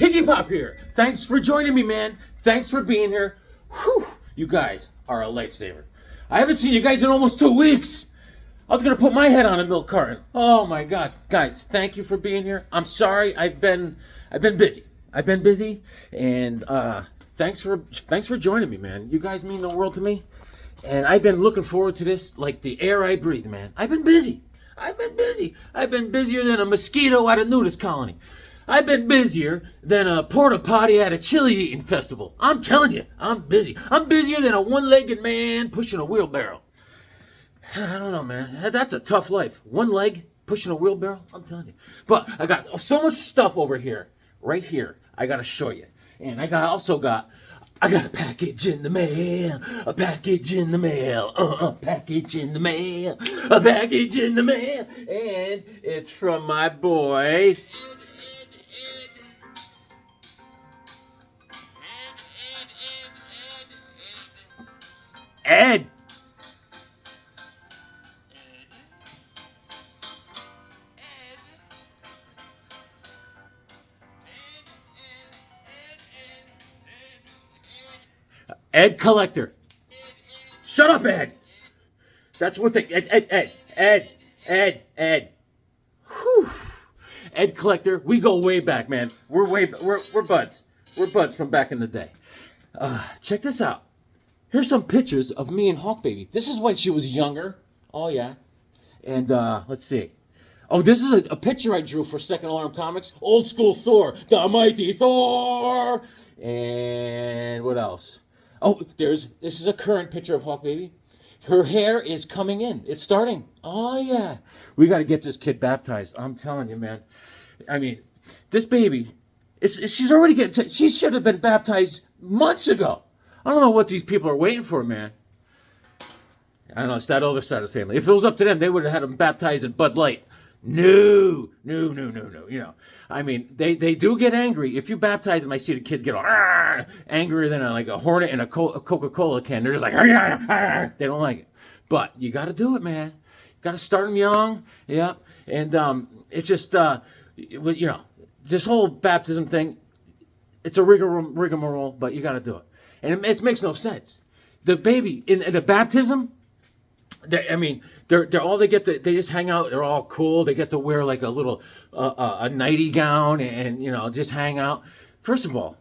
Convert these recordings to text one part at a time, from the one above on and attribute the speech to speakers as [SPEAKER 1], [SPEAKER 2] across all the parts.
[SPEAKER 1] Higgy Pop here. Thanks for joining me, man. Thanks for being here. Whew, you guys are a lifesaver. I haven't seen you guys in almost 2 weeks. I was gonna put my head on a milk carton. Oh my God, guys, thank you for being here. I'm sorry, I've been busy. And thanks for joining me, man. You guys mean the world to me, and I've been looking forward to this like the air I breathe, man. I've been busy. I've been busier than a mosquito at a nudist colony. I've been busier than a porta potty at a chili eating festival. I'm telling you, I'm busy. I'm busier than a one-legged man pushing a wheelbarrow. I don't know, man. That's a tough life. One leg pushing a wheelbarrow. I'm telling you. But I got so much stuff over here, right here. I gotta show you. And I got a package in the mail, a package in the mail, package in the mail, a package in the mail, and it's from my boy, Ed. Ed Collector. Shut up, Ed. That's what the Ed. Whew. Ed Collector. We go way back, man. We're buds. We're buds from back in the day. Check this out. Here's some pictures of me and Hawk Baby. This is when she was younger. Oh yeah. And let's see. Oh, this is a picture I drew for Second Alarm Comics. Old school Thor, the mighty Thor. And what else? Oh, this is a current picture of Hawk Baby. Her hair is coming in. It's starting. Oh, yeah. We got to get this kid baptized. I'm telling you, man. I mean, this baby, she's already she should have been baptized months ago. I don't know what these people are waiting for, man. I don't know. It's that other side of the family. If it was up to them, they would have had them baptized in Bud Light. No. You know, I mean, they do get angry. If you baptize them, I see the kids get all angrier than a hornet in a Coca-Cola can. They're just like, they don't like it. But you got to do it, man. You got to start them young. Yeah. And it's just, you know, this whole baptism thing, it's a rigmarole, but you got to do it. And it makes no sense. The baby, in the baptism, they just hang out. They're all cool. They get to wear like a little a nightie gown and you know just hang out. First of all,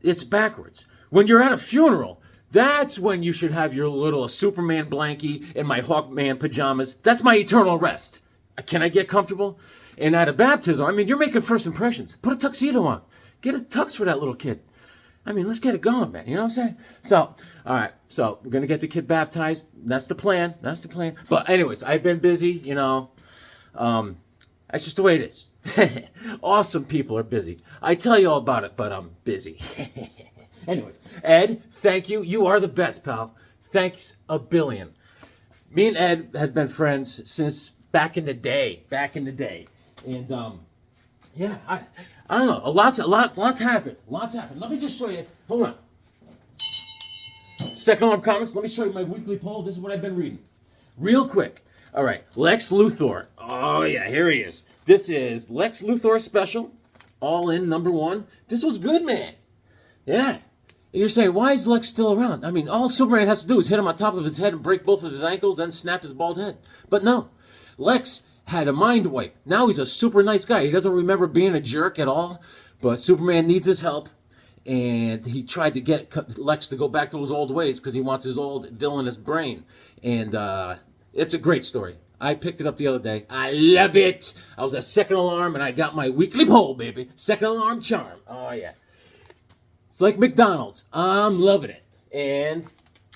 [SPEAKER 1] it's backwards. When you're at a funeral, that's when you should have your little Superman blankie and my Hawkman pajamas. That's my eternal rest. Can I get comfortable? And at a baptism, I mean, you're making first impressions. Put a tuxedo on. Get a tux for that little kid. I mean, let's get it going, man. You know what I'm saying? So, all right. So, we're going to get the kid baptized. That's the plan. But anyways, I've been busy, you know. That's just the way it is. Awesome people are busy. I tell you all about it, but I'm busy. Anyways, Ed, thank you. You are the best, pal. Thanks a billion. Me and Ed have been friends since back in the day. And, yeah, I don't know. Lots happened. Let me just show you. Hold on. Second Alarm Comics. Let me show you my weekly poll. This is what I've been reading. Real quick. All right. Lex Luthor. Oh, yeah. Here he is. This is Lex Luthor Special. All in #1. This was good, man. Yeah. And you're saying, why is Lex still around? I mean, all Superman has to do is hit him on top of his head and break both of his ankles, then snap his bald head. But no. Lex had a mind wipe. Now he's a super nice guy. He doesn't remember being a jerk at all, but Superman needs his help, and he tried to get Lex to go back to his old ways because he wants his old villainous brain, and it's a great story. I picked it up the other day. I love it. I was at Second Alarm, and I got my weekly poll, baby. Second Alarm charm. Oh, yeah. It's like McDonald's. I'm loving it. And,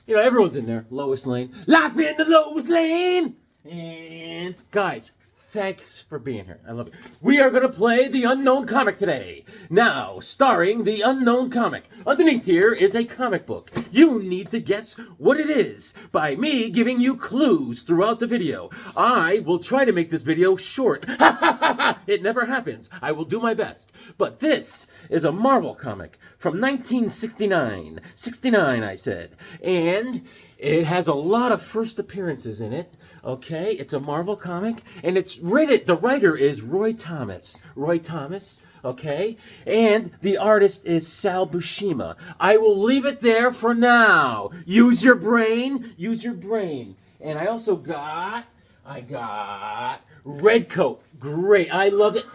[SPEAKER 1] you know, everyone's in there. Lois Lane. Life in the Lois Lane. And, guys, thanks for being here. I love it. We are going to play The Unknown Comic today. Now, starring The Unknown Comic. Underneath here is a comic book. You need to guess what it is by me giving you clues throughout the video. I will try to make this video short. It never happens. I will do my best. But this is a Marvel comic from 1969. 69, I said. And It has a lot of first appearances in it. Okay, it's a Marvel comic, and it's rated. The writer is Roy Thomas. Roy Thomas. Okay, and the artist is Sal Buscema. I will leave it there for now. Use your brain. Use your brain. And I also got. I got Red Coat. Great. I love it.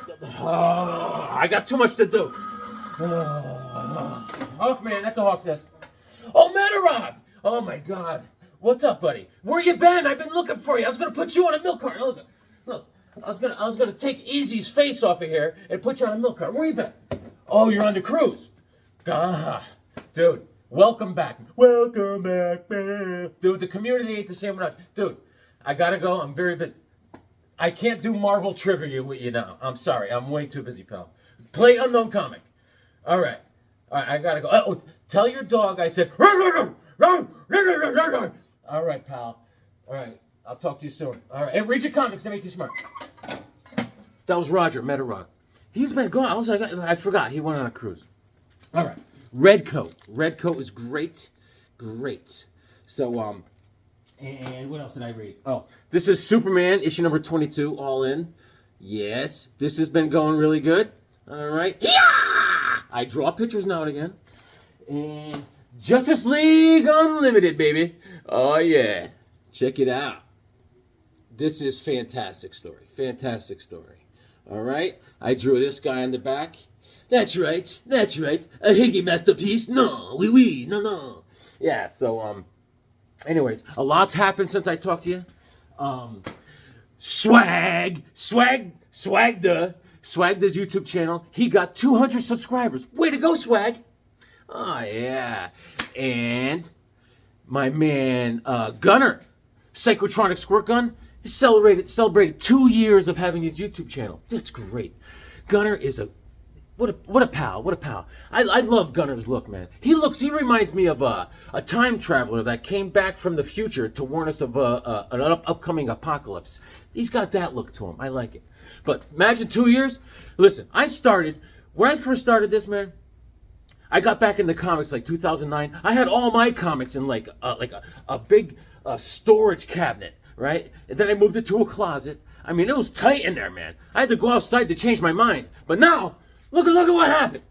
[SPEAKER 1] Oh, I got too much to do. Hawkman, that's a Hawk's nest. Oh, Matarog. Oh, my God. What's up, buddy? Where you been? I've been looking for you. I was going to put you on a milk cart. Look. I was gonna take Easy's face off of here and put you on a milk cart. Where you been? Oh, you're on the cruise. Dude, welcome back. Welcome back, man. Dude, the community ain't the same with us. Dude, I gotta go. I'm very busy. I can't do Marvel trivia with you now. I'm sorry. I'm way too busy, pal. Play Unknown Comic. All right, I gotta go. Oh, tell your dog I said. All right, pal. All right. I'll talk to you soon. All right. And read your comics to make you smart. That was Roger Metarog. He's been gone. I forgot. He went on a cruise. All right. Red Coat. Red Coat is great. Great. So, and what else did I read? Oh, this is Superman, issue number 22, all in. Yes. This has been going really good. All right. Yeah! I draw pictures now and again. And Justice League Unlimited, baby. Oh, yeah. Check it out. This is fantastic story. Fantastic story. All right. I drew this guy in the back. That's right. That's right. A Higgy masterpiece. No. Oui. No. Yeah. So, anyways, a lot's happened since I talked to you. Swagda's YouTube channel. He got 200 subscribers. Way to go, Swag. Oh, yeah. And my man, Gunner, Psychotronic Squirt Gun, celebrated 2 years of having his YouTube channel. That's great. Gunner is what a pal. What a pal. I love Gunner's look, man. He reminds me of a time traveler that came back from the future to warn us of an upcoming apocalypse. He's got that look to him. I like it. But imagine 2 years. Listen, when I first started this, man, I got back into comics like 2009. I had all my comics in like a big storage cabinet, right? And then I moved it to a closet. I mean, it was tight in there, man. I had to go outside to change my mind. But now, look at what happened.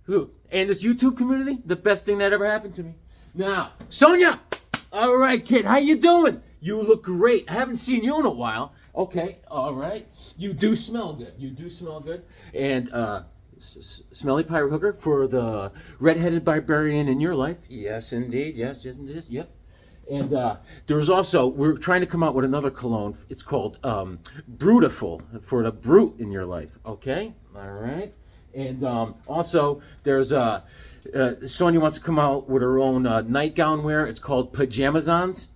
[SPEAKER 1] Whew. And this YouTube community, the best thing that ever happened to me. Now, Sonia. All right, kid. How you doing? You look great. I haven't seen you in a while. Okay. All right. You do smell good. And Smelly Pirate Hooker for the redheaded barbarian in your life. Yes, indeed. Yes, yep. And there's also, we're trying to come out with another cologne. It's called Brutiful, for the brute in your life. Okay? All right. And also, there's Sonia wants to come out with her own nightgown wear. It's called Pajamazons.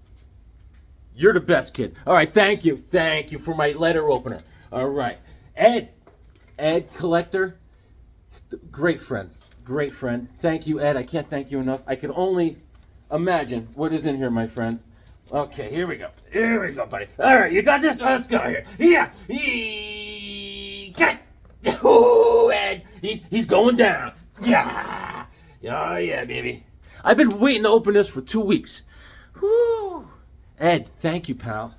[SPEAKER 1] You're the best, kid. All right, thank you for my letter opener. All right. Ed Collector, great friend. Thank you, Ed. I can't thank you enough. I can only imagine what is in here, my friend. Okay, here we go, buddy. All right, you got this? Let's go here. Yeah. Oh, Ed, he's going down. Yeah. Oh, yeah, baby. I've been waiting to open this for 2 weeks. Whew. Ed, thank you, pal.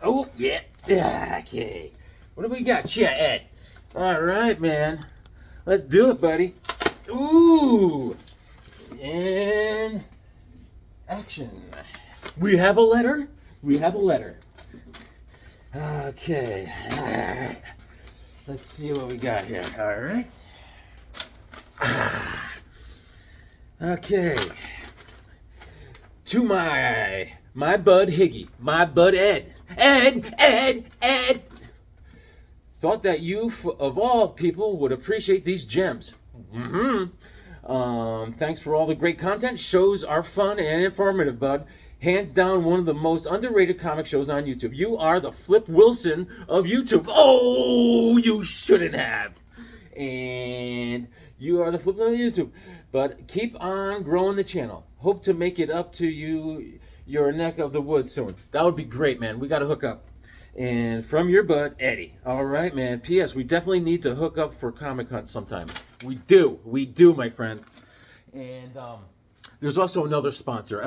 [SPEAKER 1] Oh, yeah. Okay. What do we got? Yeah, Ed. All right, man. Let's do it, buddy. Ooh. And action. We have a letter. Okay. All right. Let's see what we got here. All right. Okay. To my bud Higgy, my bud Ed. Ed. Thought that you, of all people, would appreciate these gems. Thanks for all the great content. Shows are fun and informative, bud. Hands down, one of the most underrated comic shows on YouTube. You are the Flip Wilson of YouTube. Oh, you shouldn't have. And you are the Flip Wilson of YouTube. But keep on growing the channel. Hope to make it up to your neck of the woods soon. That would be great, man. We got to hook up. And from your bud, Eddie. All right, man. P.S. We definitely need to hook up for Comic Con sometime. We do, my friend. And there's also another sponsor.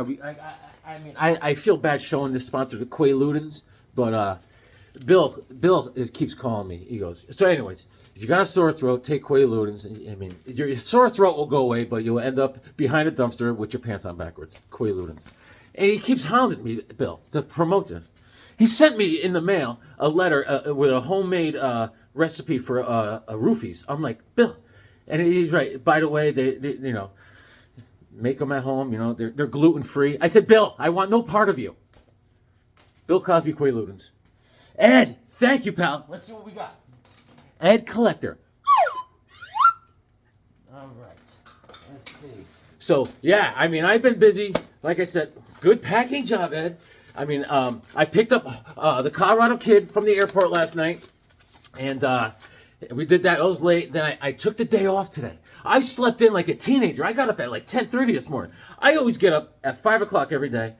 [SPEAKER 1] I feel bad showing this sponsor to Quayludens, but Bill keeps calling me. He goes, so anyways, if you got a sore throat, take Quayludens. I mean, your sore throat will go away, but you'll end up behind a dumpster with your pants on backwards. Quayludens. And he keeps hounding me, Bill, to promote this. He sent me in the mail a letter with a homemade recipe for roofies. I'm like, Bill, and he's right. By the way, they make them at home. They're gluten free. I said, Bill, I want no part of you. Bill Cosby Quayludens. Ed, thank you, pal. Let's see what we got. Ed Collector. All right. Let's see. So yeah, I mean, I've been busy. Like I said, good packing job, Ed. I mean, I picked up the Colorado kid from the airport last night, and we did that. It was late. Then I took the day off today. I slept in like a teenager. I got up at like 10:30 this morning. I always get up at 5 o'clock every day,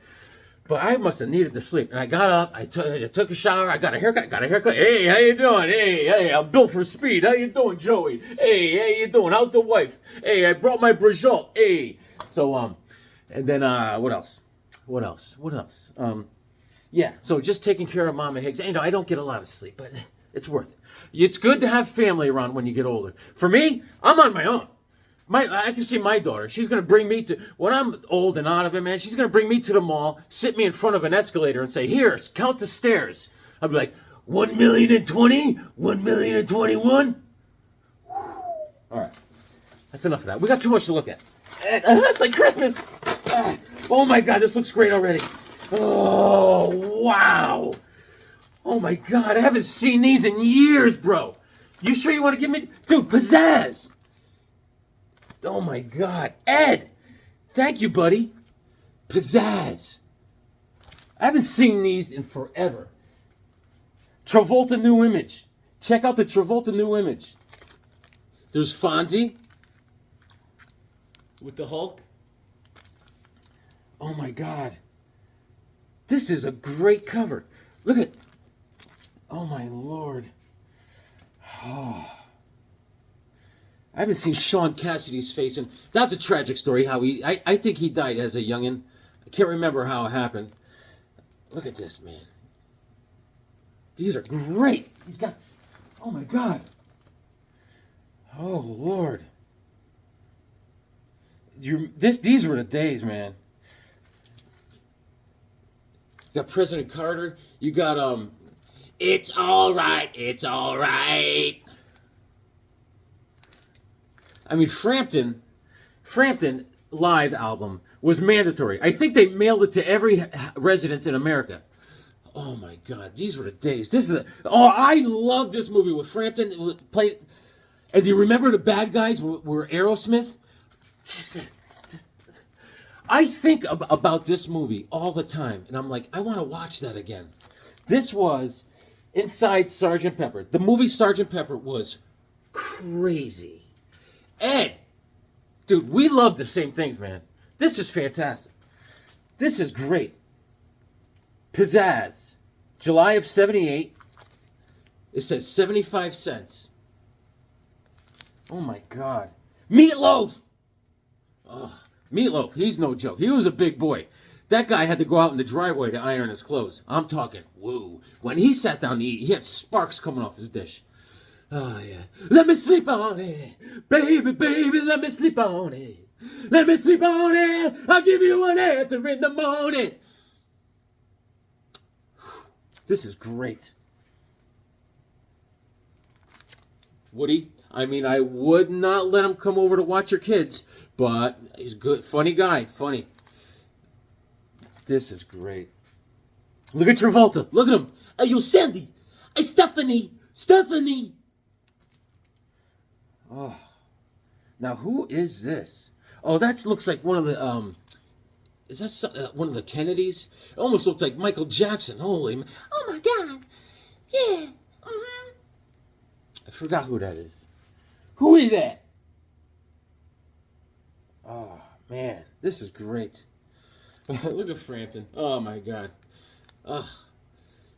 [SPEAKER 1] but I must have needed to sleep. And I got up. I took a shower. I got a haircut. Hey, how you doing? Hey, I'm built for speed. How you doing, Joey? Hey, how you doing? How's the wife? Hey, I brought my Brajol. Hey. So and then what else? What else? Yeah, so just taking care of Mama Higgs. I don't get a lot of sleep, but it's worth it. It's good to have family around when you get older. For me, I'm on my own. I can see my daughter. She's going to bring me to, when I'm old and out of it, man, she's going to bring me to the mall, sit me in front of an escalator and say, here, count the stairs. I'll be like, 1,020,000, 1,021,000. All right, that's enough of that. We got too much to look at. It's like Christmas. Oh my God, this looks great already. Oh, wow. Oh my God, I haven't seen these in years, bro. You sure you want to give me... Dude, Pizzazz. Oh my God. Ed, thank you, buddy. Pizzazz. I haven't seen these in forever. Travolta New Image. Check out the Travolta New Image. There's Fonzie with the Hulk. Oh my God. This is a great cover. Look at... Oh my Lord. Oh. I haven't seen Sean Cassidy's face, and that's a tragic story. How I think he died as a youngin. I can't remember how it happened. Look at this, man. These are great. He's got... Oh my God. Oh Lord. These were the days, man. You got President Carter. You got It's all right. It's all right. I mean, Frampton live album was mandatory. I think they mailed it to every residence in America. Oh my God, these were the days. I love this movie with Frampton played. And do you remember the bad guys were Aerosmith? I think about this movie all the time, and I'm like, I want to watch that again. This was inside Sgt. Pepper. The movie Sgt. Pepper was crazy. Ed, dude, we love the same things, man. This is fantastic. This is great. Pizzazz, July of 78. It says 75 cents. Oh my God. Meatloaf. Oh, Meatloaf, he's no joke. He was a big boy. That guy had to go out in the driveway to iron his clothes. I'm talking, woo. When he sat down to eat, he had sparks coming off his dish. Oh, yeah. Let me sleep on it. Baby, baby, let me sleep on it. Let me sleep on it. I'll give you an answer in the morning. This is great. Woody, I mean, I would not let him come over to watch your kids, but he's a good, funny guy. Funny. This is great. Look at Travolta. Look at him. Hey, yo, Sandy. Hey, Stephanie. Stephanie. Oh. Now, who is this? Oh, that looks like one of the, is that one of the Kennedys? It almost looks like Michael Jackson. Holy, oh my God. Yeah. Mm-hmm. I forgot who that is. Who is that? Oh, man. This is great. Look at Frampton. Oh, my God.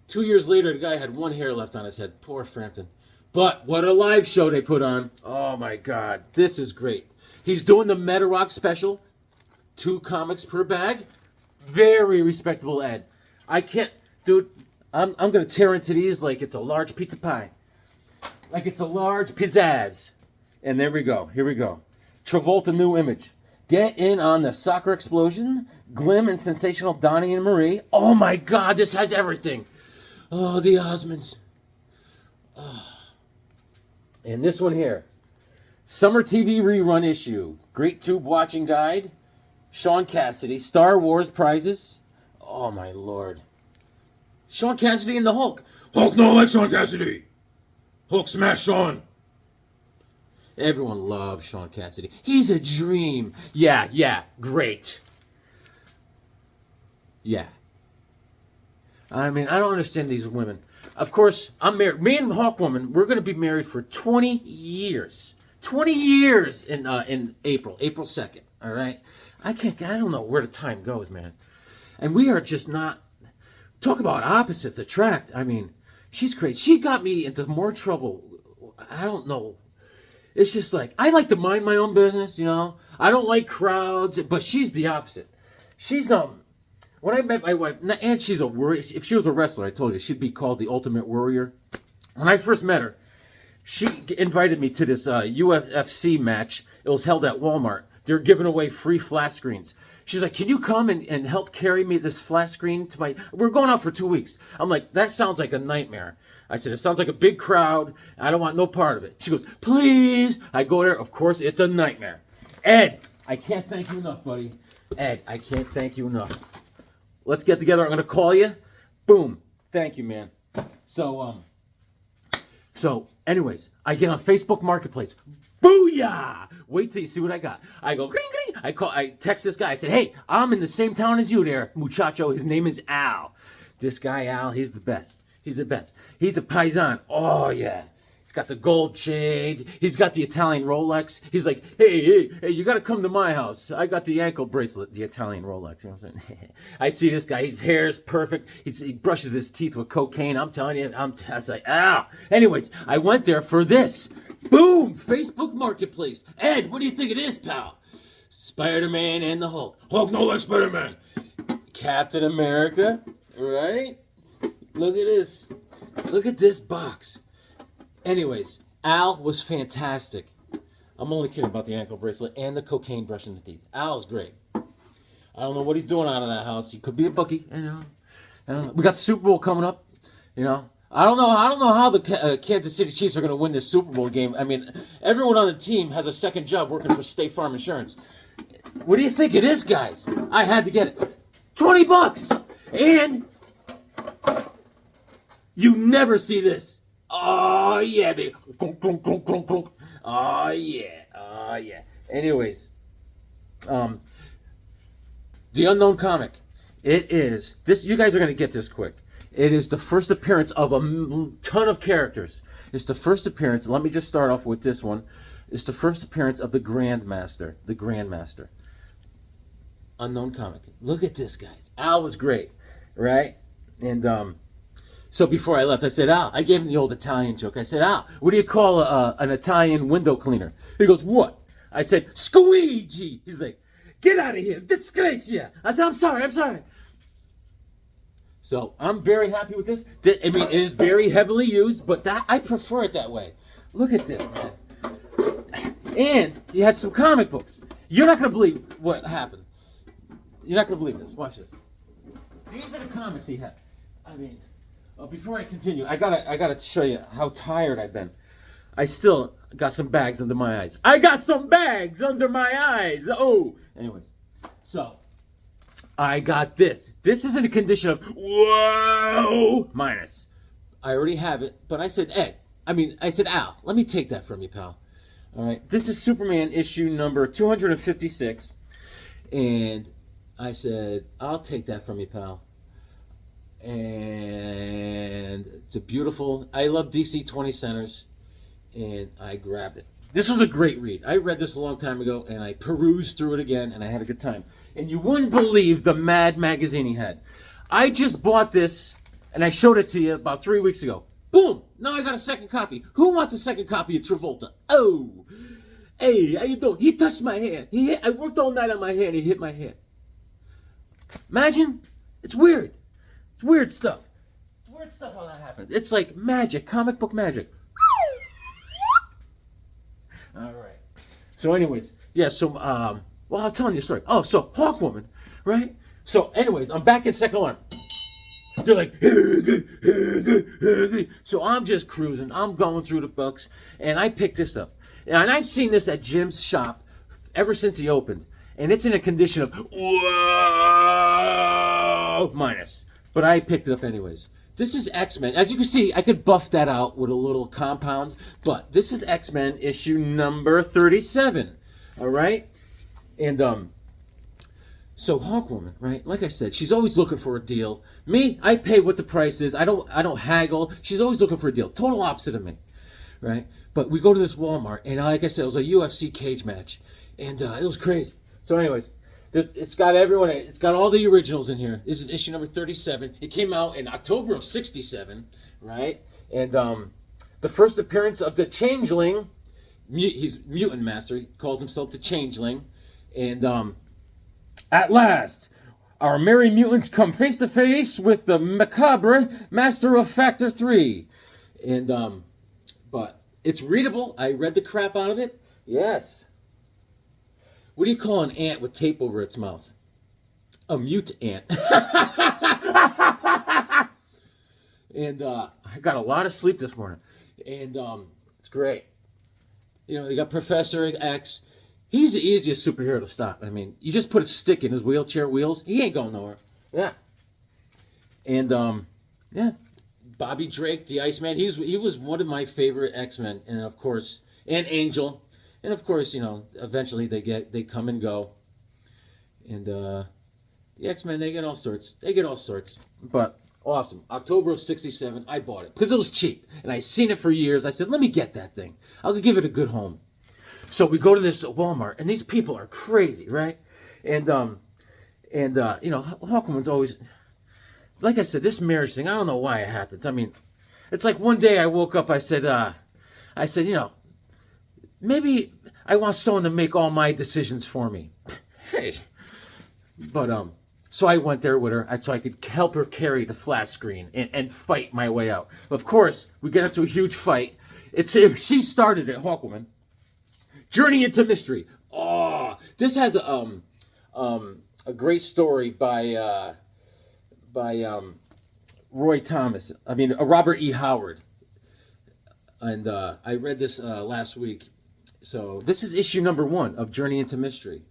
[SPEAKER 1] 2 years later, the guy had one hair left on his head. Poor Frampton. But what a live show they put on. Oh, my God. This is great. He's doing the Meta Rock special. 2 comics per bag. Very respectable, Ed. I can't, dude. I'm gonna tear into these like it's a large pizza pie, like it's a large pizzazz. And there we go. Here we go. Travolta new image. Get in on the soccer explosion. Glim and sensational Donnie and Marie. Oh my God, this has everything. Oh, the Osmonds. Oh. And this one here. Summer TV rerun issue. Great tube watching guide. Sean Cassidy. Star Wars prizes. Oh my Lord. Sean Cassidy and the Hulk. Hulk no like Sean Cassidy. Hulk smash Sean. Everyone loves Sean Cassidy. He's a dream. Yeah, great. Yeah. I mean, I don't understand these women. Of course, I'm married. Me and Hawkwoman, we're going to be married for 20 years. 20 years in April 2nd, all right? I don't know where the time goes, man. And we are just not, talk about opposites attract. I mean, she's crazy. She got me into more trouble. I don't know. It's just like, I like to mind my own business, you know? I don't like crowds, but she's the opposite. She's, when I met my wife, and she's a warrior. If she was a wrestler, I told you, she'd be called the Ultimate Warrior. When I first met her, she invited me to this UFC match. It was held at Walmart. They're giving away free flat screens. She's like, can you come and help carry me this flat screen to my... We're going out for 2 weeks. I'm like, that sounds like a nightmare. I said, it sounds like a big crowd. I don't want no part of it. She goes, please. I go there. Of course, it's a nightmare. Ed, I can't thank you enough, buddy. Ed, I can't thank you enough. Let's get together. I'm going to call you. Boom. Thank you, man. So anyways, I get on Facebook Marketplace. Booyah! Wait till you see what I got. I go, gring, gring. I text this guy. I said, hey, I'm in the same town as you there, muchacho. His name is Al. This guy, Al, he's the best. He's the best. He's a paisan. Oh, yeah. He's got the gold shades. He's got the Italian Rolex. He's like, hey, you got to come to my house. I got the ankle bracelet, the Italian Rolex. You know what I'm saying? I see this guy. His hair is perfect. He brushes his teeth with cocaine. I'm telling you. I was like, Anyways, I went there for this. Boom! Facebook Marketplace. Ed, what do you think it is, pal? Spider-Man and the Hulk. Hulk no like Spider-Man. Captain America. Right? Look at this. Look at this box. Anyways, Al was fantastic. I'm only kidding about the ankle bracelet and the cocaine brushing the teeth. Al's great. I don't know what he's doing out of that house. He could be a bookie. I don't know. We got the Super Bowl coming up. You know, I don't know how the Kansas City Chiefs are going to win this Super Bowl game. I mean, everyone on the team has a second job working for State Farm Insurance. What do you think it is, guys? I had to get it. $20, and you never see this. Oh, yeah, baby. Oh, yeah. Anyways, The Unknown Comic. It is, this. You guys are going to get this quick. It is the first appearance of a ton of characters. It's the first appearance. Let me just start off with this one. It's the first appearance of the Grandmaster. The Grandmaster. Unknown Comic. Look at this, guys. Al was great, right? And, so before I left, I said, Al, I gave him the old Italian joke. I said, Al, what do you call an Italian window cleaner? He goes, what? I said, squeegee. He's like, get out of here, disgracia. I said, I'm sorry. So I'm very happy with this. I mean, it is very heavily used, but I prefer it that way. Look at this, man. And he had some comic books. You're not going to believe what happened. You're not going to believe this. Watch this. These are the comics he had. I mean... before I continue, I gotta show you how tired I've been. I still got some bags under my eyes. Oh! Anyways, so, I got this. This is in a condition of, whoa, minus. I already have it, but I said, Al, let me take that from you, pal. Alright, this is Superman issue number 256. And I said, I'll take that from you, pal. And it's a beautiful, I love DC 20 centers, and I grabbed it. This was a great read. I read this a long time ago, and I perused through it again, and I had a good time. And you wouldn't believe the Mad magazine he had. I just bought this, and I showed it to you about 3 weeks ago. Boom! Now I got a second copy. Who wants a second copy of Travolta? Oh! Hey, how you doing? He touched my hand. I worked all night on my hand. He hit my hand. Imagine. It's weird. It's weird stuff. It's weird stuff how that happens. It's like magic, comic book magic. All right. So anyways, yeah, so, well, I was telling you a story. Oh, so Hawkwoman, right? So anyways, I'm back in second alarm. They're like, so I'm just cruising. I'm going through the books, and I picked this up. And I've seen this at Jim's shop ever since he opened. And it's in a condition of, whoa, minus. But I picked it up anyways. This is X-Men. As you can see, I could buff that out with a little compound. But this is X-Men issue number 37. All right? And, so Hawkwoman, right? Like I said, she's always looking for a deal. Me, I pay what the price is. I don't haggle. She's always looking for a deal. Total opposite of me, right? But we go to this Walmart, and like I said, it was a UFC cage match, and it was crazy. So, anyways, it's got everyone. It's got all the originals in here. This is issue number 37. It came out in October of '67, right? And the first appearance of the Changeling. He's Mutant Master. He calls himself the Changeling, and at last, our merry mutants come face to face with the macabre master of Factor 3. And, but it's readable. I read the crap out of it. Yes. What do you call an ant with tape over its mouth? A mute ant. And I got a lot of sleep this morning. And it's great. You know, you got Professor X. He's the easiest superhero to stop. I mean, you just put a stick in his wheelchair wheels. He ain't going nowhere. Yeah. And, yeah. Bobby Drake, the Iceman. He was one of my favorite X-Men. And, of course, and Angel. And, of course, you know, eventually they come and go. And, the X-Men, they get all sorts. But, awesome. October of '67, I bought it. Because it was cheap. And I seen it for years. I said, let me get that thing. I'll give it a good home. So we go to this Walmart, and these people are crazy, right? And you know, Hawkwoman's always, like I said, this marriage thing, I don't know why it happens. I mean, it's like one day I woke up, I said, you know, maybe I want someone to make all my decisions for me. Hey. But, so I went there with her so I could help her carry the flat screen and fight my way out. Of course, we get into a huge fight. She started it, Hawkwoman. Journey into Mystery. Oh, this has a great story by Roy Thomas. I mean, Robert E. Howard. And I read this last week. So this is issue number 1 of Journey into Mystery.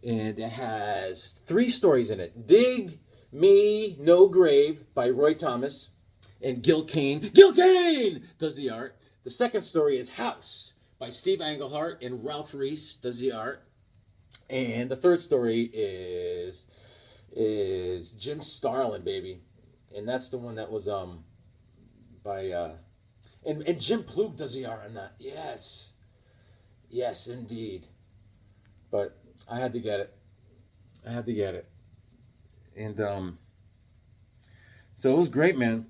[SPEAKER 1] And it has 3 stories in it. Dig Me No Grave by Roy Thomas and Gil Kane. Gil Kane does the art. The second story is House by Steve Englehart and Ralph Reese does the art. And the third story is Jim Starlin, baby. And that's the one that was by and Jim Plug does the art on that. Yes. Yes, indeed. But I had to get it. And so it was great, man.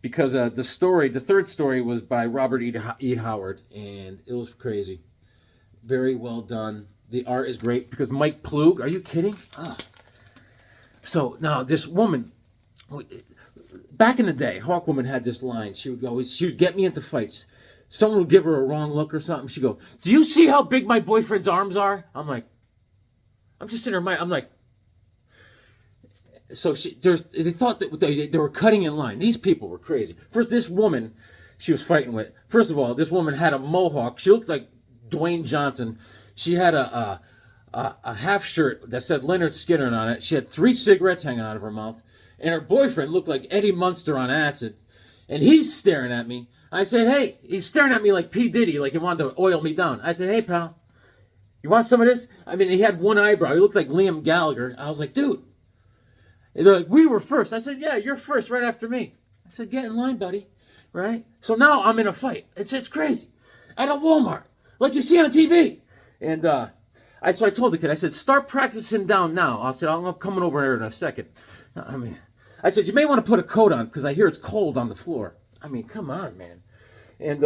[SPEAKER 1] Because the third story was by Robert E. Howard, and it was crazy. Very well done. The art is great because Mike Plug, are you kidding? So now this woman, back in the day, Hawkwoman had this line. She would get me into fights. Someone would give her a wrong look or something. She'd go, "Do you see how big my boyfriend's arms are?" I'm just sitting there, I'm like, so they thought that they were cutting in line. These people were crazy. First, this woman she was fighting with. First of all, this woman had a mohawk. She looked like Dwayne Johnson. She had a half shirt that said Leonard Skinner on it. She had 3 cigarettes hanging out of her mouth. And her boyfriend looked like Eddie Munster on acid. And he's staring at me. I said, hey, he's staring at me like P. Diddy, like he wanted to oil me down. I said, hey, pal, you want some of this? I mean, he had one eyebrow. He looked like Liam Gallagher. I was like, dude. And they're like, we were first. I said, yeah, you're first right after me. I said, get in line, buddy. Right? So now I'm in a fight. It's crazy. At a Walmart. Like you see on TV. And so I told the kid, I said, start practicing down now. I said, I'm coming over here in a second. I said, you may want to put a coat on because I hear it's cold on the floor. I mean, come on, man. And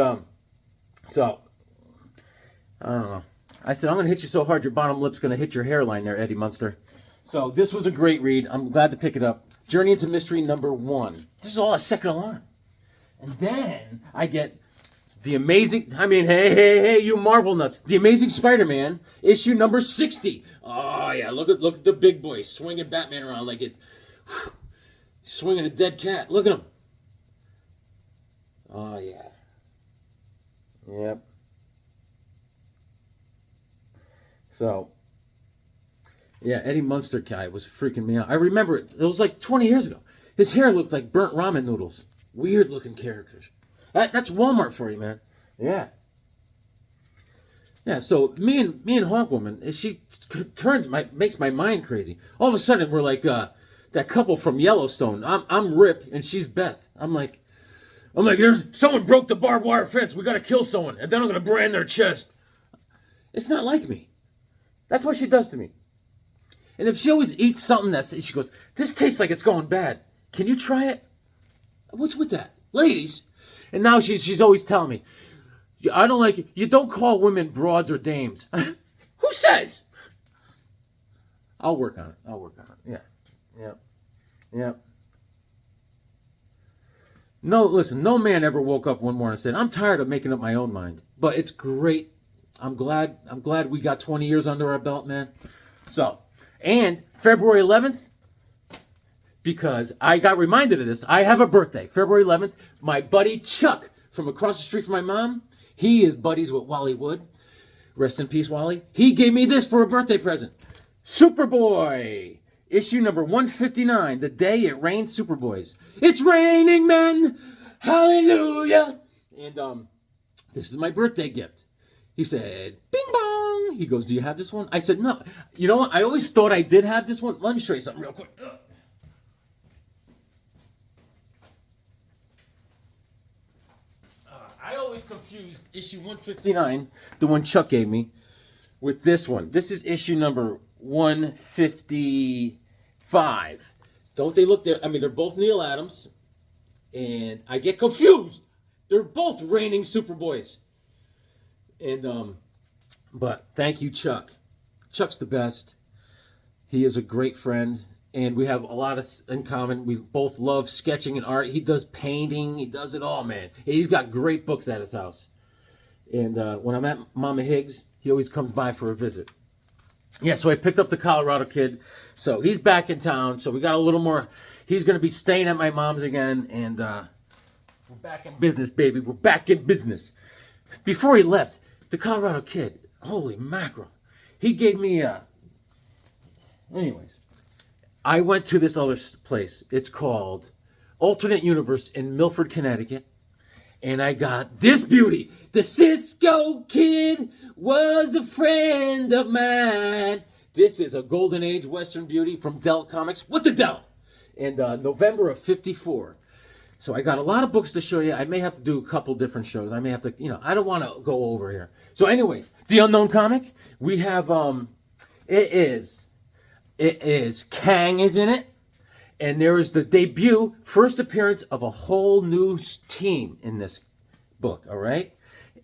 [SPEAKER 1] so, I don't know. I said, I'm going to hit you so hard your bottom lip's going to hit your hairline there, Eddie Munster. So this was a great read. I'm glad to pick it up. Journey into Mystery #1. This is all a second alarm. And then I get the amazing, hey, you Marvel nuts. The Amazing Spider-Man, issue number 60. Oh, yeah, look at the big boy swinging Batman around like it's swinging a dead cat. Look at him. Oh, yeah. Yep. So, yeah, Eddie Munster guy was freaking me out. I remember it. It was like 20 years ago. His hair looked like burnt ramen noodles. Weird looking characters. That's Walmart for you, man. Yeah. Yeah, so me and Hawkwoman, she makes my mind crazy. All of a sudden, we're like that couple from Yellowstone. I'm Rip, and she's Beth. I'm like, there's someone broke the barbed wire fence. We got to kill someone, and then I'm gonna brand their chest. It's not like me. That's what she does to me. And if she always eats something she goes, this tastes like it's going bad. Can you try it? What's with that, ladies? And now she's always telling me, I don't like it. You don't call women broads or dames. Who says? I'll work on it. Yeah. No, listen, no man ever woke up one morning and said, I'm tired of making up my own mind. But it's great. I'm glad we got 20 years under our belt, man. So, and February 11th, because I got reminded of this, I have a birthday. February 11th, my buddy Chuck from across the street from my mom, he is buddies with Wally Wood. Rest in peace, Wally. He gave me this for a birthday present. Superboy, issue number 159, The Day It Rained Superboys. It's raining men, hallelujah. And this is my birthday gift. He said, bing bong. He goes, do you have this one? I said, no. You know what? I always thought I did have this one. Let me show you something real quick. I always confused issue 159, the one Chuck gave me, with this one. This is issue number 155. Don't they look there? I mean, they're both Neil Adams, and I get confused. They're both reigning Superboys. And, but thank you, Chuck. Chuck's the best. He is a great friend, and we have a lot in common. We both love sketching and art. He does painting. He does it all, man. He's got great books at his house. And when I'm at Mama Higgs, he always comes by for a visit. Yeah, so I picked up the Colorado kid. So he's back in town. So we got a little more. He's going to be staying at my mom's again. And we're back in business, baby. We're back in business. Before he left, the Colorado kid, holy mackerel. He gave me anyways, I went to this other place. It's called Alternate Universe in Milford, Connecticut. And I got this beauty. The Cisco Kid was a friend of mine. This is a Golden Age Western beauty from Dell Comics. What the Dell? And November of 54. So I got a lot of books to show you. I may have to do a couple different shows. I may have to, I don't want to go over here. So anyways, The Unknown Comic. We have, it is Kang is in it. And there is the debut, first appearance of a whole new team in this book, all right?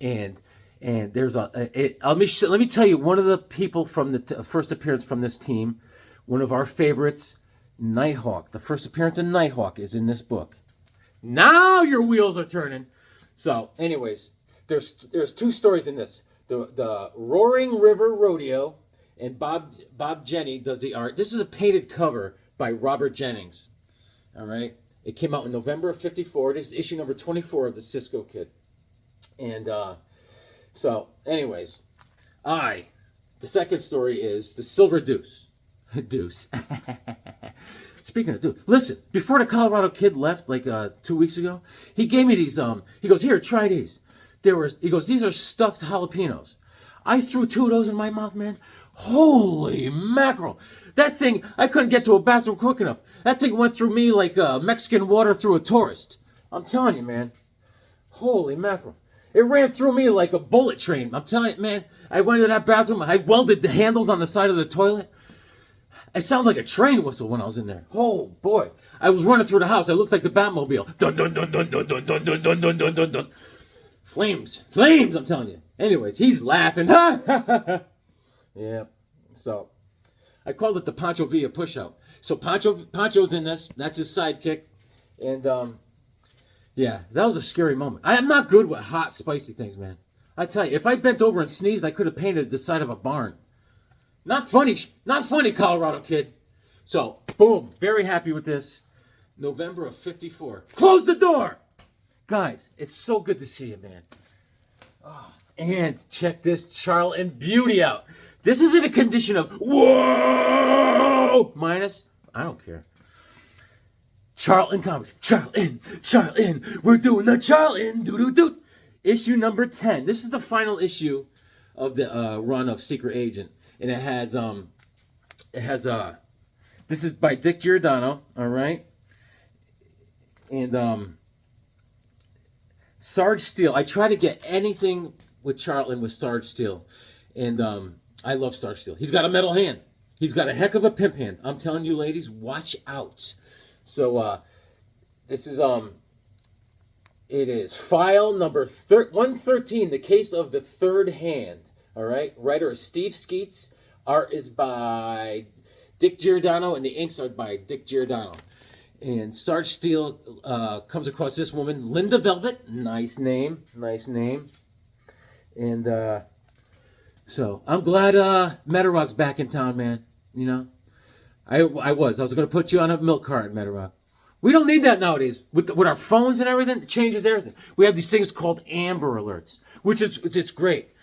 [SPEAKER 1] And there's let me tell you, one of the people from the first appearance from this team, one of our favorites, Nighthawk. The first appearance of Nighthawk is in this book. Now your wheels are turning. So, anyways, there's two stories in this. The Roaring River Rodeo, and Bob Jenny does the art. This is a painted cover by Robert Jennings. All right? It came out in November of 54. This is issue number 24 of the Cisco Kid. And so, anyways, the second story is the Silver Deuce. Deuce. Speaking of Deuce, listen, before the Colorado kid left, like 2 weeks ago, he gave me these, he goes, here, try these. He goes, these are stuffed jalapenos. I threw two of those in my mouth, man. Holy mackerel. That thing, I couldn't get to a bathroom quick enough. That thing went through me like Mexican water through a tourist. I'm telling you, man. Holy mackerel. It ran through me like a bullet train. I'm telling you, man. I went into that bathroom. I welded the handles on the side of the toilet. I sounded like a train whistle when I was in there. Oh, boy. I was running through the house. I looked like the Batmobile. Dun, dun, dun, dun, dun, dun, dun, dun, dun, dun, dun, dun. Flames. Flames, I'm telling you. Anyways, he's laughing. Yeah. So I called it the Pancho Villa push-out. So Pancho's in this. That's his sidekick. And yeah, that was a scary moment. I am not good with hot, spicy things, man. I tell you, if I bent over and sneezed, I could have painted the side of a barn. Not funny, Colorado kid. So, boom, very happy with this. November of 54. Close the door! Guys, it's so good to see you, man. Oh, and check this Charlton beauty out. This is in a condition of, whoa! Minus, I don't care. Charlton Comics. Charlton. We're doing the Charlton. Doo-doo-doo. Issue number 10. This is the final issue of the run of Secret Agent. And it has, this is by Dick Giordano, all right? And, Sarge Steel. I try to get anything with Charlton with Sarge Steel. And, I love Sarge Steel. He's got a metal hand. He's got a heck of a pimp hand. I'm telling you, ladies, watch out. So, this is, it is file number 113, The Case of the Third Hand. All right. Writer is Steve Skeets. Art is by Dick Giordano, and the inks are by Dick Giordano. And Sarge Steel comes across this woman, Linda Velvet. Nice name. And so I'm glad Metarock's back in town, man. You know, I was going to put you on a milk cart, Metarock. We don't need that nowadays. With our phones and everything, it changes everything. We have these things called Amber Alerts, which is it's great.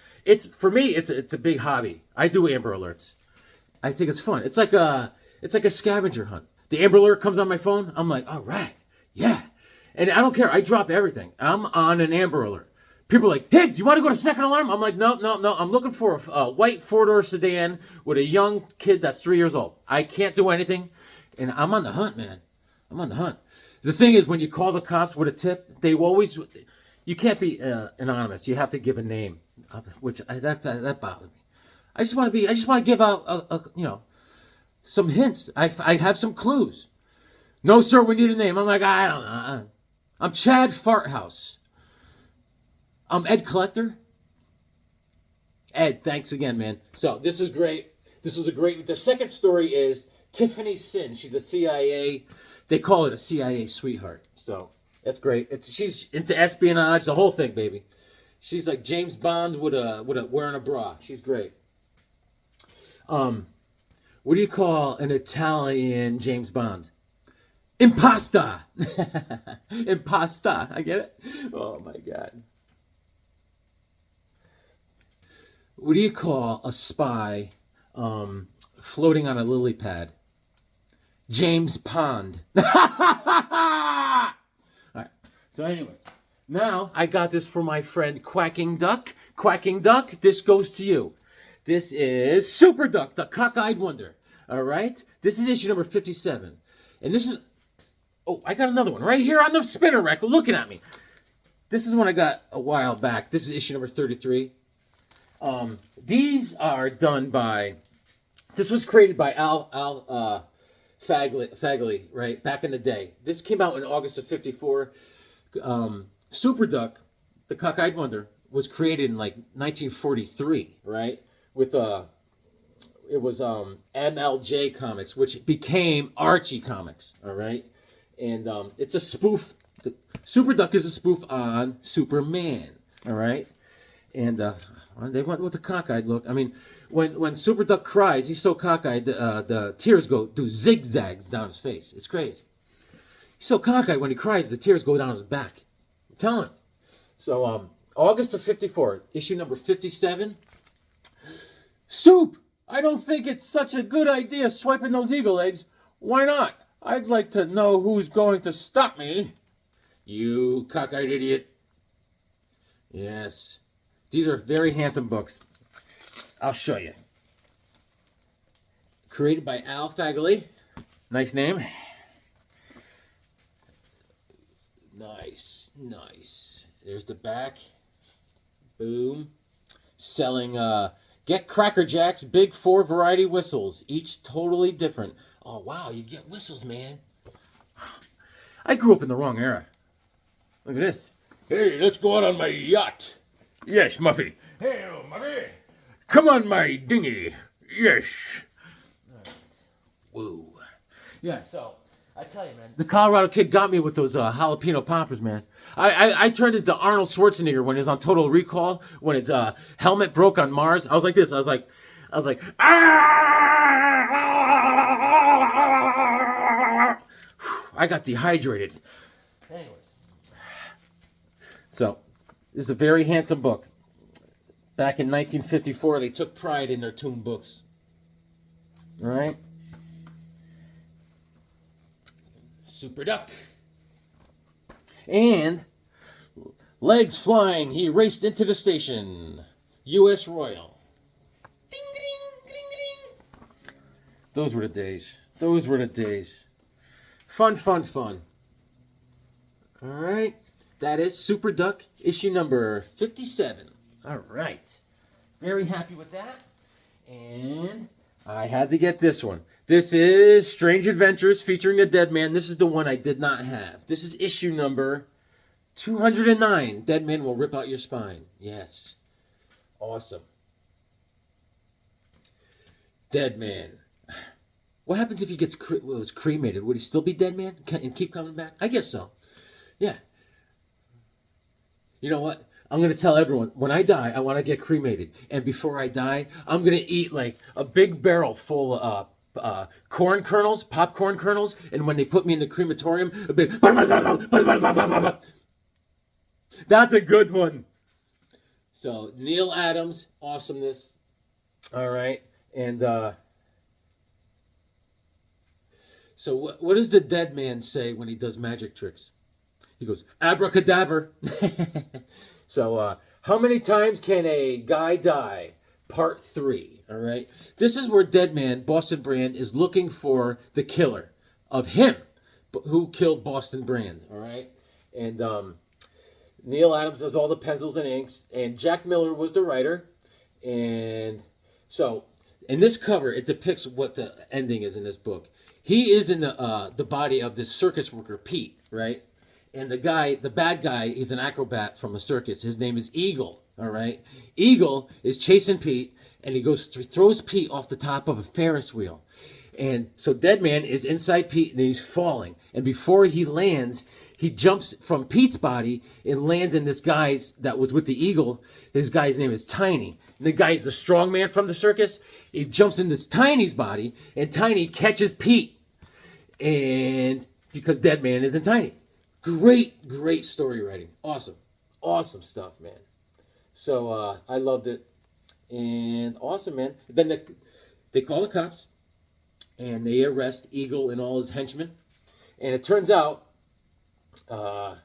[SPEAKER 1] For me, it's a big hobby. I do Amber Alerts. I think it's fun. It's like a scavenger hunt. The Amber Alert comes on my phone. I'm like, all right, yeah. And I don't care. I drop everything. I'm on an Amber Alert. People are like, Higgs, you want to go to second alarm? I'm like, no. I'm looking for a white four-door sedan with a young kid that's 3 years old. I can't do anything. And I'm on the hunt, man. I'm on the hunt. The thing is, when you call the cops with a tip, you can't be anonymous. You have to give a name, which that bothers me. I just want to give out some hints. I have some clues. No, sir, we need a name. I'm like, I don't know. I'm Chad Farthouse. I'm Ed Collector. Ed, thanks again, man. So this is great. The second story is Tiffany Sin. She's a CIA. They call it a CIA sweetheart. So that's great. She's into espionage, the whole thing, baby. She's like James Bond with wearing a bra. She's great. What do you call an Italian James Bond? Impasta. Impasta. I get it? Oh my God. What do you call a spy floating on a lily pad? James Pond. All right. So anyways, now I got this for my friend Quacking Duck. Quacking Duck, this goes to you. This is Super Duck, the Cockeyed Wonder. All right? This is issue number 57. And this is... Oh, I got another one right here on the spinner rack looking at me. This is one I got a while back. This is issue number 33. These are done by... This was created by Al Fagley, right? Back in the day. This came out in August of 54. Super Duck, the Cockeyed Wonder, was created in like 1943, right? With it was MLJ Comics, which became Archie Comics, all right? And it's a spoof. Super Duck is a spoof on Superman, all right? And they went with the cockeyed look. I mean, when Super Duck cries, he's so cockeyed, the tears do zigzags down his face. It's crazy. He's so cockeyed when he cries, the tears go down his back. I'm telling you. So, August of 54, issue number 57. Soup! I don't think it's such a good idea swiping those eagle eggs. Why not? I'd like to know who's going to stop me. You cockeyed idiot. Yes. These are very handsome books. I'll show you. Created by Al Fagley. Nice name. Nice. There's the back. Boom. Selling, get Cracker Jack's Big 4 variety whistles. Each totally different. Oh, wow, you get whistles, man. I grew up in the wrong era. Look at this. Hey, let's go out on my yacht. Yes, Muffy. Hey, Murray. Come on, my dinghy. Yes. All right. Woo. Yeah, so, I tell you, man. The Colorado kid got me with those jalapeno poppers, man. I turned into Arnold Schwarzenegger when he was on Total Recall, when his helmet broke on Mars. I was like this. I was like, ah! I got dehydrated. Anyways. So, this is a very handsome book. Back in 1954, they took pride in their Toon books. All right? Super Duck. And, legs flying, he raced into the station. U.S. Royal. Ding, ding, ding, ding. Those were the days. Those were the days. Fun, fun, fun. All right. That is Super Duck, issue number 57. All right. Very happy with that. And I had to get this one. This is Strange Adventures featuring the Deadman. This is the one I did not have. This is issue number 209. Deadman will rip out your spine. Yes. Awesome. Deadman. What happens if he was cremated? Would he still be Deadman and keep coming back? I guess so. Yeah. You know what? I'm going to tell everyone, when I die, I want to get cremated. And before I die, I'm going to eat like a big barrel full of corn kernels, popcorn kernels. And when they put me in the crematorium, a big... That's a good one. So, Neil Adams, awesomeness. All right. And so what does the dead man say when he does magic tricks? He goes, abracadabra. So, how many times can a guy die? Part 3, all right? This is where Deadman, Boston Brand, is looking for the killer of him, who killed Boston Brand, all right? And Neil Adams does all the pencils and inks, and Jack Miller was the writer. And so, in this cover, it depicts what the ending is in this book. He is in the body of this circus worker, Pete, right? And the bad guy, is an acrobat from a circus. His name is Eagle, all right? Eagle is chasing Pete, and he throws Pete off the top of a Ferris wheel. And so Deadman is inside Pete, and he's falling. And before he lands, he jumps from Pete's body and lands in this guy's that was with the Eagle. This guy's name is Tiny. And the guy is the strong man from the circus. He jumps in this Tiny's body, and Tiny catches Pete. And because Deadman isn't Tiny. Great, great story writing. Awesome. Awesome stuff, man. So, I loved it. And awesome, man. Then they call the cops, and they arrest Eagle and all his henchmen. And it turns out that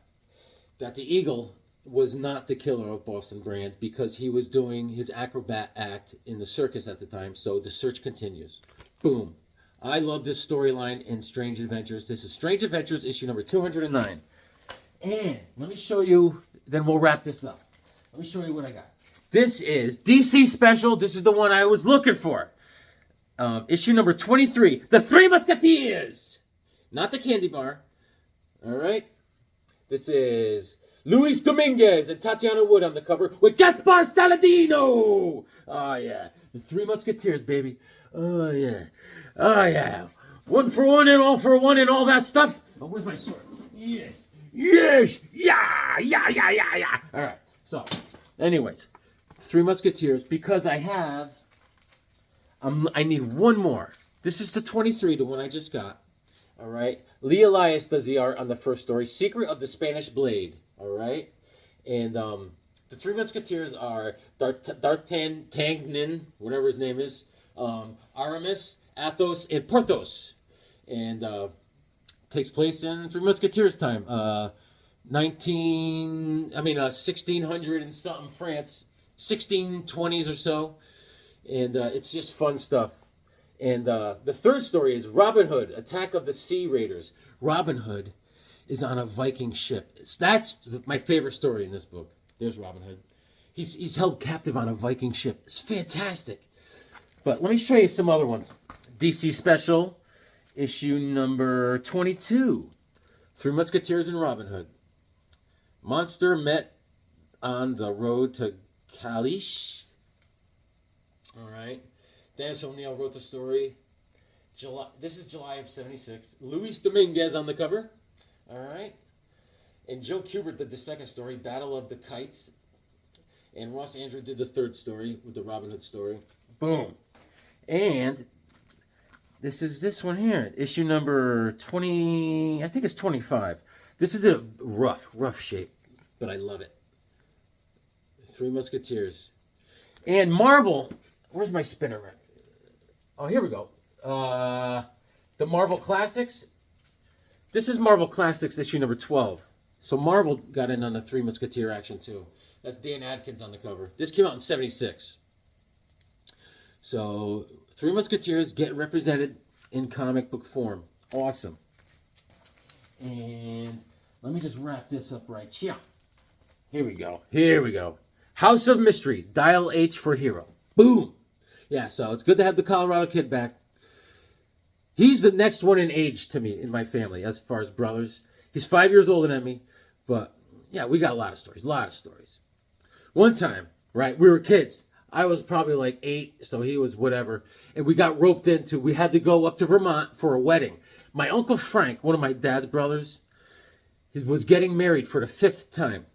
[SPEAKER 1] the Eagle was not the killer of Boston Brand because he was doing his acrobat act in the circus at the time. So the search continues. Boom. I love this storyline in Strange Adventures. This is Strange Adventures, issue number 209. And let me show you, then we'll wrap this up. Let me show you what I got. This is DC Special. This is the one I was looking for. Issue number 23, The Three Musketeers. Not the candy bar. All right. This is Luis Dominguez and Tatiana Wood on the cover with Gaspar Saladino. Oh, yeah. The Three Musketeers, baby. Oh, yeah. Oh, yeah. One for one and all for one and all that stuff. Oh, where's my sword? Yes. Yes. Yeah. Yeah, yeah, yeah, yeah. All right. So, anyways, Three Musketeers, because I need one more. This is the 23, the one I just got. All right. Lee Elias does the art on the first story, Secret of the Spanish Blade. All right. And the Three Musketeers are D'Artagnan, whatever his name is, Aramis, Athos, and Porthos. And takes place in Three Musketeers time. 1600 and something France, 1620s or so. And it's just fun stuff. And the third story is Robin Hood, Attack of the Sea Raiders. Robin Hood is on a Viking ship. That's my favorite story in this book. There's Robin Hood. He's held captive on a Viking ship. It's fantastic. But let me show you some other ones. DC Special, issue number 22. Three Musketeers and Robin Hood. Monster met on the road to Kalish. All right. Dennis O'Neil wrote the story. This is July of 76. Luis Dominguez on the cover. All right. And Joe Kubert did the second story, Battle of the Kites. And Ross Andrew did the third story with the Robin Hood story. Boom. And this is this one here. Issue number 20, I think it's 25. This is a rough shape, but I love it. Three Musketeers. And Marvel, where's my spinner? Oh, here we go. The Marvel Classics. This is Marvel Classics issue number 12. So Marvel got in on the Three Musketeer action too. That's Dan Adkins on the cover. This came out in 76. So Three Musketeers get represented in comic book form. Awesome. And let me just wrap this up right here. Here we go. House of Mystery. Dial H for Hero. Boom. Yeah, so it's good to have the Colorado Kid back. He's the next one in age to me in my family as far as brothers. He's 5 years older than me. But, yeah, we got a lot of stories. One time, right, we were kids. I was probably like 8, so he was whatever. And we got roped into, we had to go up to Vermont for a wedding. My Uncle Frank, one of my dad's brothers, he was getting married for the 5th time.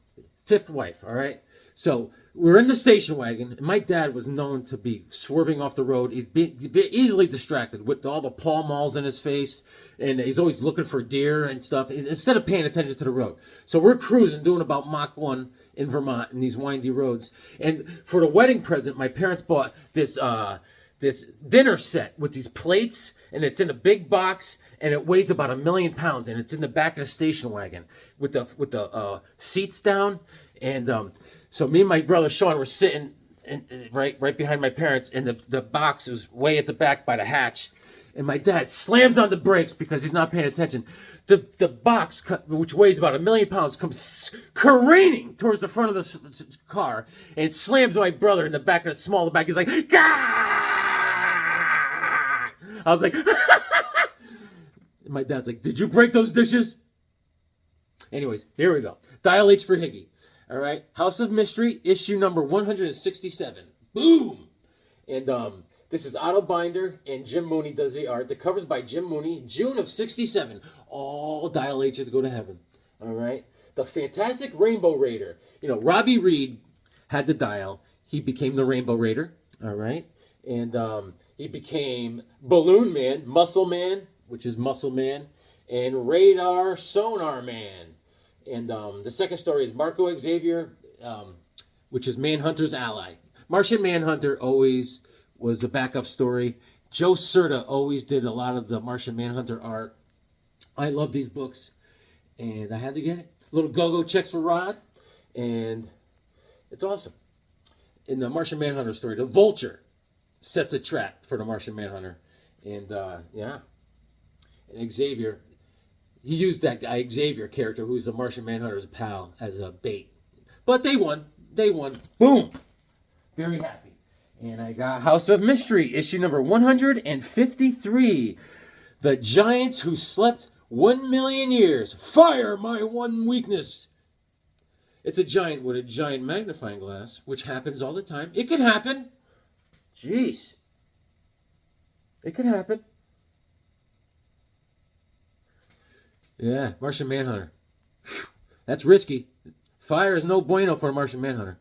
[SPEAKER 1] 5th wife, all right? So we're in the station wagon, and my dad was known to be swerving off the road. He'd be easily distracted with all the Pall Malls in his face, and he's always looking for deer and stuff instead of paying attention to the road. So we're cruising, doing about Mach 1 in Vermont in these windy roads. And for the wedding present, my parents bought this dinner set with these plates, and it's in a big box, and it weighs about 1,000,000 pounds, and it's in the back of the station wagon with the seats down. And so me and my brother Sean were sitting right behind my parents, and the box was way at the back by the hatch. And my dad slams on the brakes because he's not paying attention. The box, which weighs about 1,000,000 pounds, comes careening towards the front of the car and slams my brother in the back of the small back. He's like, Gah! I was like, my dad's like, did you break those dishes? Anyways, here we go. Dial H for Higgy. All right. House of Mystery, issue number 167. Boom! And this is Otto Binder, and Jim Mooney does the art. The cover's by Jim Mooney, June of 67. All Dial H's go to heaven. All right. The Fantastic Rainbow Raider. You know, Robbie Reed had the dial. He became the Rainbow Raider. All right. And he became Balloon Man, Muscle Man, which is Muscle Man, and Radar Sonar Man. And the second story is Marco Xavier, which is Manhunter's ally. Martian Manhunter always was a backup story. Joe Certa always did a lot of the Martian Manhunter art. I love these books, and I had to get it. Little go-go checks for Rod, and it's awesome. In the Martian Manhunter story, the Vulture sets a trap for the Martian Manhunter. And, yeah. And Xavier, he used that guy, Xavier character, who's the Martian Manhunter's pal, as a bait. But they won. Boom. Very happy. And I got House of Mystery, issue number 153. The Giants Who Slept 1,000,000 Years. Fire my one weakness. It's a giant with a giant magnifying glass, which happens all the time. It could happen. Jeez. It could happen. Yeah, Martian Manhunter. That's risky. Fire is no bueno for a Martian Manhunter.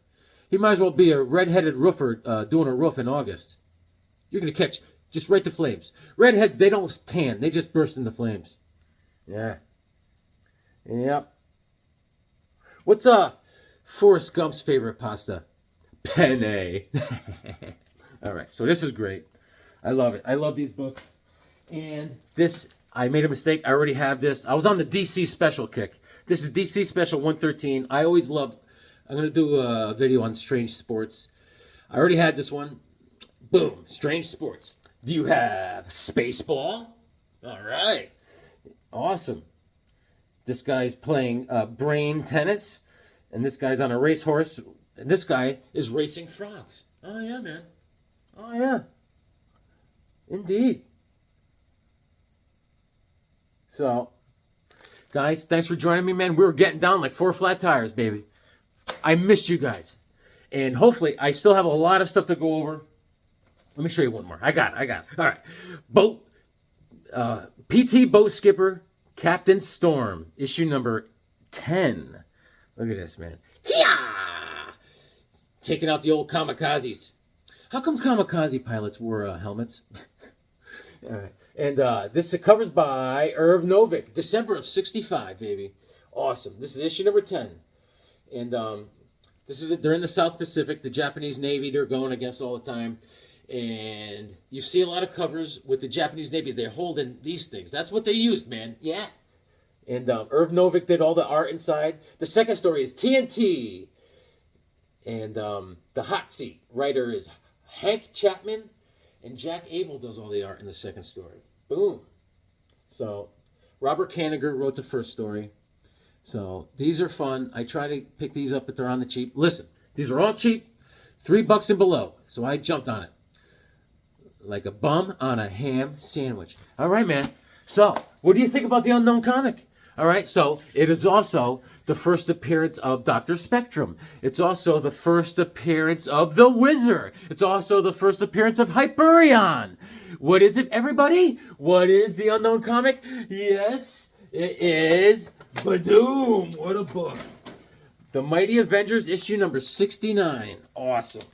[SPEAKER 1] He might as well be a red-headed roofer doing a roof in August. You're going to catch just right to flames. Redheads, they don't tan. They just burst into flames. Yeah. Yep. What's Forrest Gump's favorite pasta? Penne. All right, so this is great. I love it. I love these books. And this, I made a mistake. I already have this. I was on the DC Special kick. This is DC Special 113. I always love, I'm going to do a video on Strange Sports. I already had this one. Boom, Strange Sports. Do you have Spaceball? All right. Awesome. This guy's playing brain tennis. And this guy's on a racehorse. And this guy is racing frogs. Oh, yeah, man. Oh, yeah. Indeed. So, guys, thanks for joining me, man. We were getting down like 4 flat tires, baby. I missed you guys. And hopefully, I still have a lot of stuff to go over. Let me show you one more. I got it. All right. Boat, PT Boat Skipper, Captain Storm, issue number 10. Look at this, man. Hiya! Taking out the old kamikazes. How come kamikaze pilots wore helmets? All right. And this covers by Irv Novick, December of 65, baby. Awesome. This is issue number 10. And this is they're in the South Pacific, the Japanese Navy they're going against all the time. And you see a lot of covers with the Japanese Navy. They're holding these things. That's what they used, man. Yeah. And Irv Novick did all the art inside. The second story is TNT. And the Hot Seat writer is Hank Chapman. And Jack Abel does all the art in the second story. Boom. So Robert Kanigher wrote the first story. So these are fun. I try to pick these up, but they're on the cheap. Listen, these are all cheap. $3 and below. So I jumped on it. Like a bum on a ham sandwich. All right, man. So, what do you think about the Unknown Comic? All right, so it is also the first appearance of Dr. Spectrum. It's also the first appearance of the Wizard. It's also the first appearance of Hyperion. What is it, everybody? What is the Unknown Comic? Yes, it is Badoom. What a book. The Mighty Avengers, issue number 69. Awesome.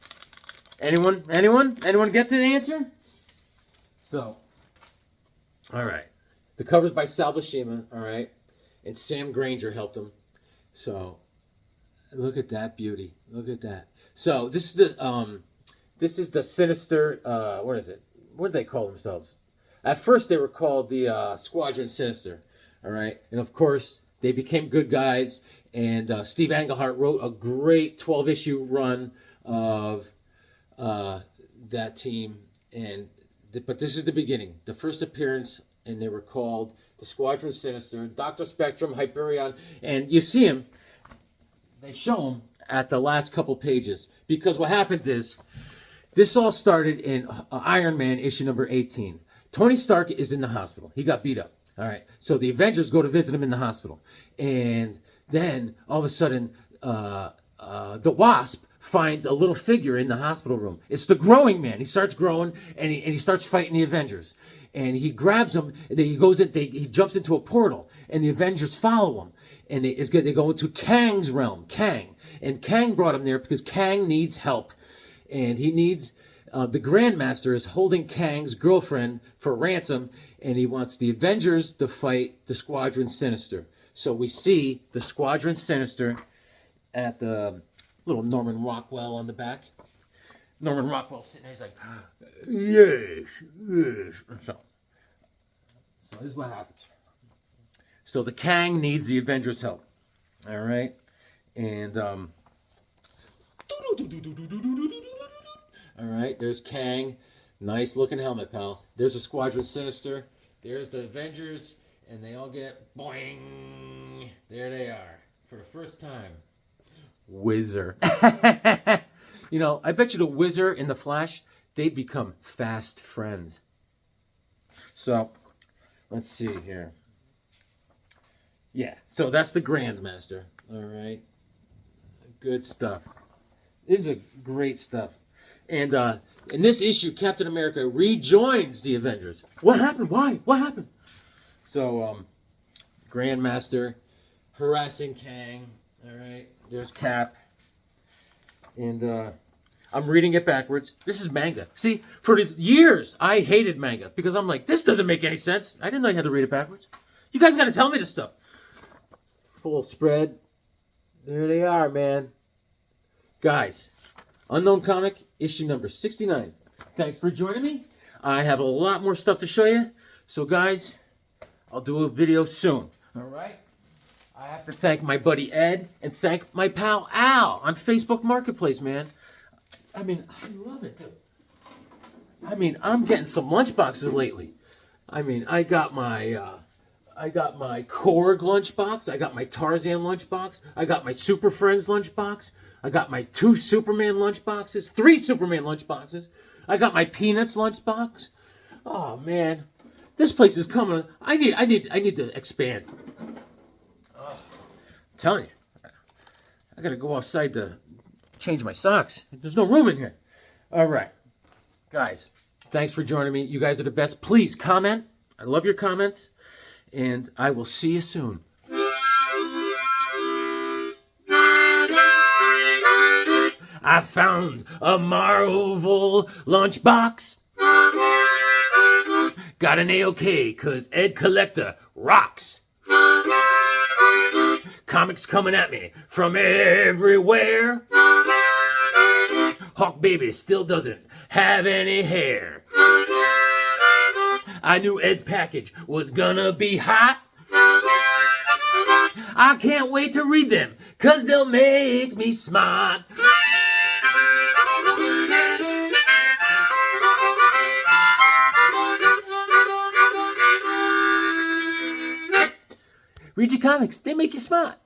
[SPEAKER 1] Anyone get the answer? So, all right. The cover's by Sal Buscema, all right? And Sam Granger helped him. So, look at that beauty. Look at that. So, this is the Sinister, what is it? What do they call themselves? At first, they were called the Squadron Sinister, all right? And, of course, they became good guys. And Steve Englehart wrote a great 12-issue run of that team. But this is the beginning. The first appearance, and they were called the Squadron Sinister, Dr. Spectrum, Hyperion, and you see him, they show him at the last couple pages, because what happens is, this all started in Iron Man issue number 18. Tony Stark is in the hospital. He got beat up. All right, so the Avengers go to visit him in the hospital, and then all of a sudden, the Wasp finds a little figure in the hospital room. It's the Growing Man. He starts growing, and he starts fighting the Avengers. And he grabs him, and then he jumps into a portal, and the Avengers follow him. And they go into Kang's realm, Kang. And Kang brought him there because Kang needs help. And he needs, the Grandmaster is holding Kang's girlfriend for ransom, and he wants the Avengers to fight the Squadron Sinister. So we see the Squadron Sinister at the little Norman Rockwell on the back. Norman Rockwell sitting there, he's like, yes. So this is what happens. So the Kang needs the Avengers' help. All right? And, all right, there's Kang. Nice looking helmet, pal. There's the Squadron Sinister. There's the Avengers. And they all get boing. There they are. For the first time. Wizard. You know, I bet you the Wizard and the Flash, they'd become fast friends. So, let's see here. Yeah, so that's the Grandmaster. All right. Good stuff. This is great stuff. And in this issue, Captain America rejoins the Avengers. What happened? Why? What happened? So, Grandmaster harassing Kang. All right. There's Cap. And I'm reading it backwards. This is manga. See, for years, I hated manga because I'm like, this doesn't make any sense. I didn't know you had to read it backwards. You guys got to tell me this stuff. Full spread. There they are, man. Guys, Unknown Comic, issue number 69. Thanks for joining me. I have a lot more stuff to show you. So, guys, I'll do a video soon. All right? I have to thank my buddy Ed and thank my pal Al on Facebook Marketplace, man. I mean, I love it, dude. I mean, I'm getting some lunchboxes lately. I mean, I got my Korg lunchbox. I got my Tarzan lunchbox. I got my Super Friends lunchbox. I got my 2 Superman lunchboxes, 3 Superman lunchboxes. I got my Peanuts lunchbox. Oh man, this place is coming. I need to expand. I'm telling you, I gotta go outside the change my socks. There's no room in here. All right. Guys, thanks for joining me. You guys are the best. Please comment. I love your comments. And I will see you soon. I found a Marvel lunchbox. Got an A-OK, cause Ed Collector rocks. Comics coming at me from everywhere. Hawk Baby still doesn't have any hair. I knew Ed's package was gonna be hot. I can't wait to read them, cause they'll make me smart. Read your comics, they make you smart.